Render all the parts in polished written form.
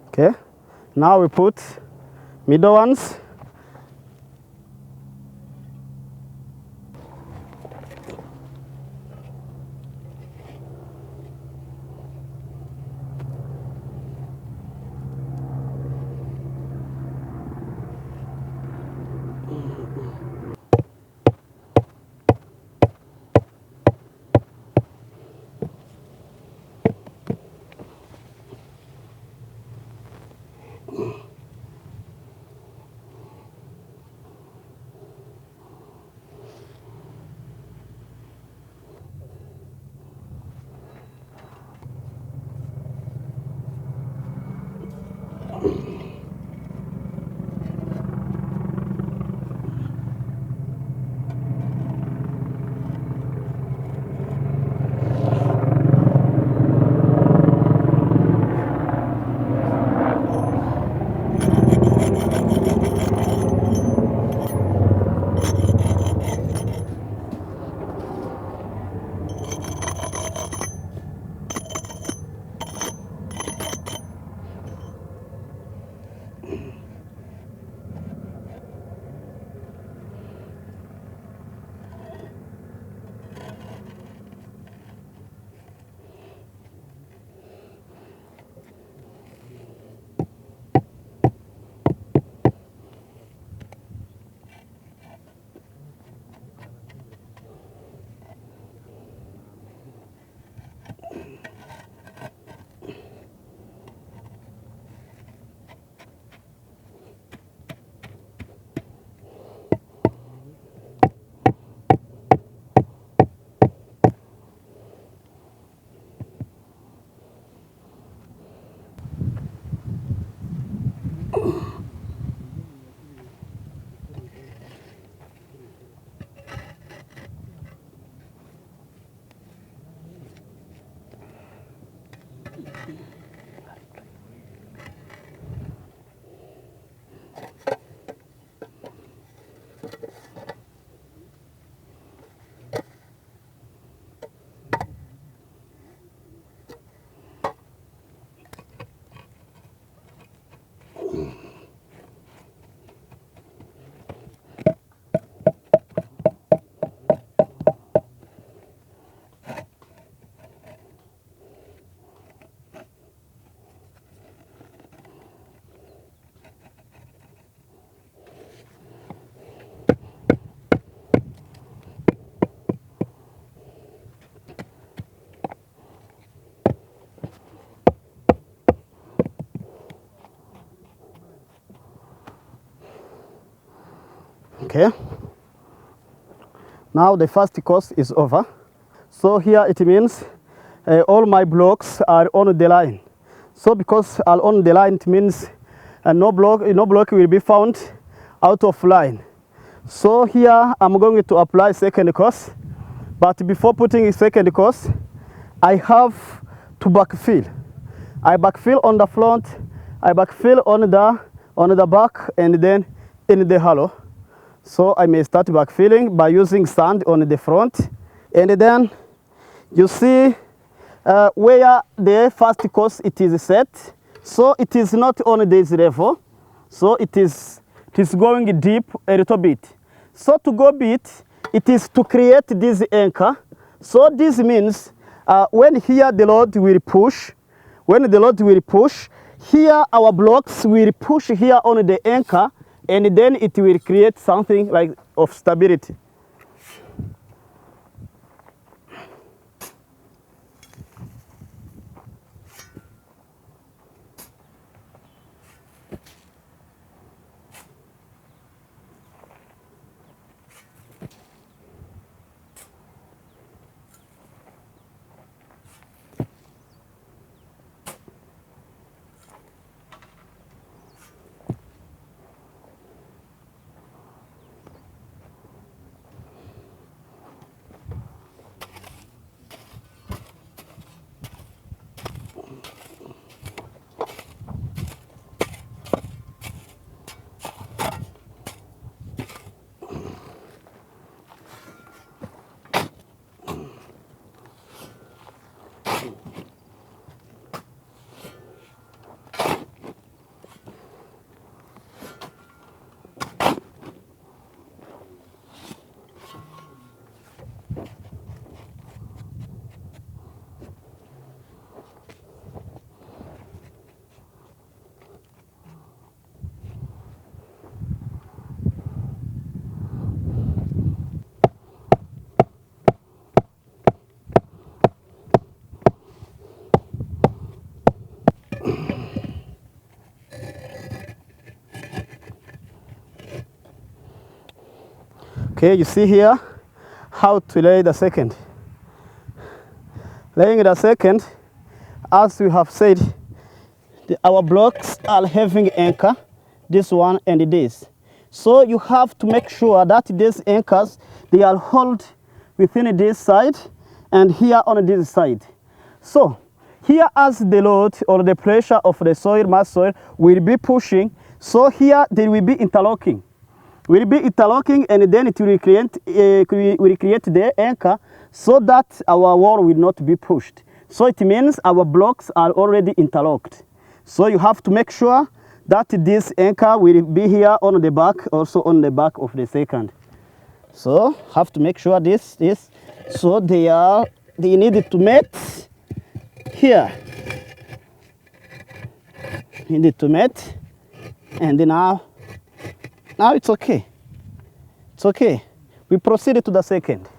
Okay, now we put middle ones. Okay, now the first course is over. So here it means all my blocks are on the line. So because are on the line, it means no block will be found out of line. So here I'm going to apply second course, but before putting a second course, I have to backfill. I backfill on the front, I backfill on the back, and then in the hollow. So I may start backfilling by using sand on the front, and then you see where the first course it is set. So it is not on this level, so it is going deep a little bit. So to go deep, it is to create this anchor. So this means when here the load will push, here our blocks will push here on the anchor, and then it will create something like of stability. Okay, you see here how to lay the second. Laying the second, as we have said, our blocks are having anchor, this one and this. So you have to make sure that these anchors, they are held within this side and here on this side. So here as the load or the pressure of the soil, mass soil, will be pushing, so here they will be interlocking. Will be interlocking and then it will create the anchor so that our wall will not be pushed. So it means our blocks are already interlocked. So you have to make sure that this anchor will be here on the back, also on the back of the second. So have to make sure this, so they need to meet here. You need to meet, and now it's okay. It's okay. We proceed to the second.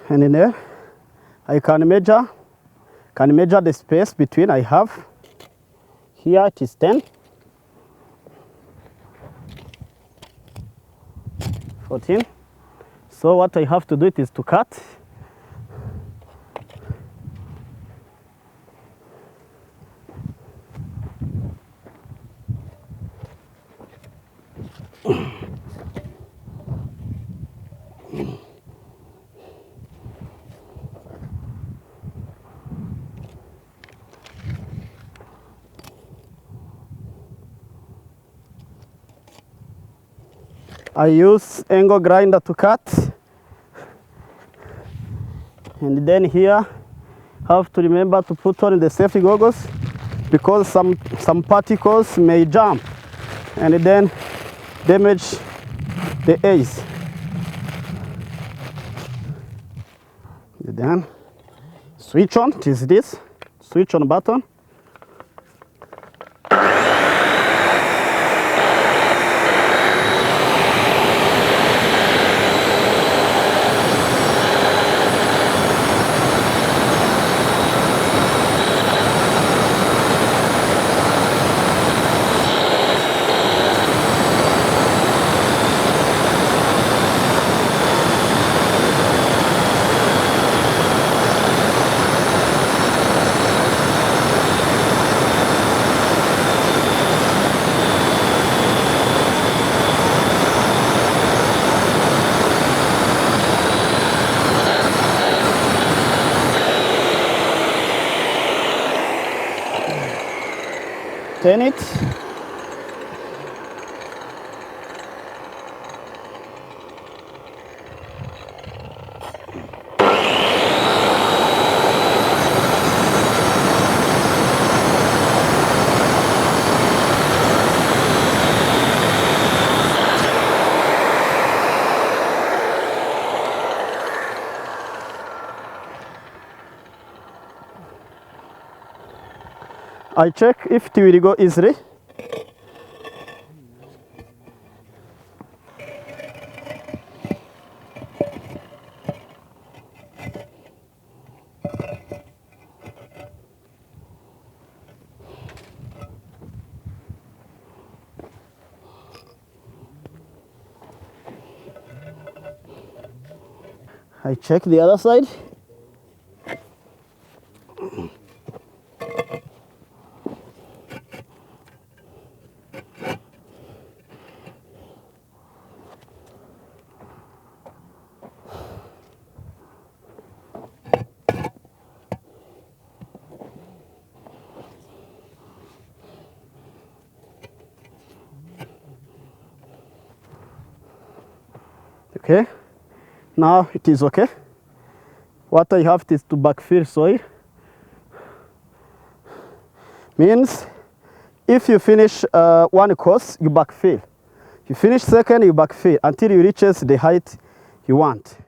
And in there, I can measure the space between I have. Here it is 10, 14. So what I have to do is to cut. I use angle grinder to cut, and then here have to remember to put on the safety goggles because some particles may jump and then damage the edge. Then switch on, it is this switch on button. Turn it. I check if it will go easily. I check the other side. Okay, now it is okay. What I have is to backfill soil. Means if you finish one course, you backfill. You finish second, you backfill until you reaches the height you want.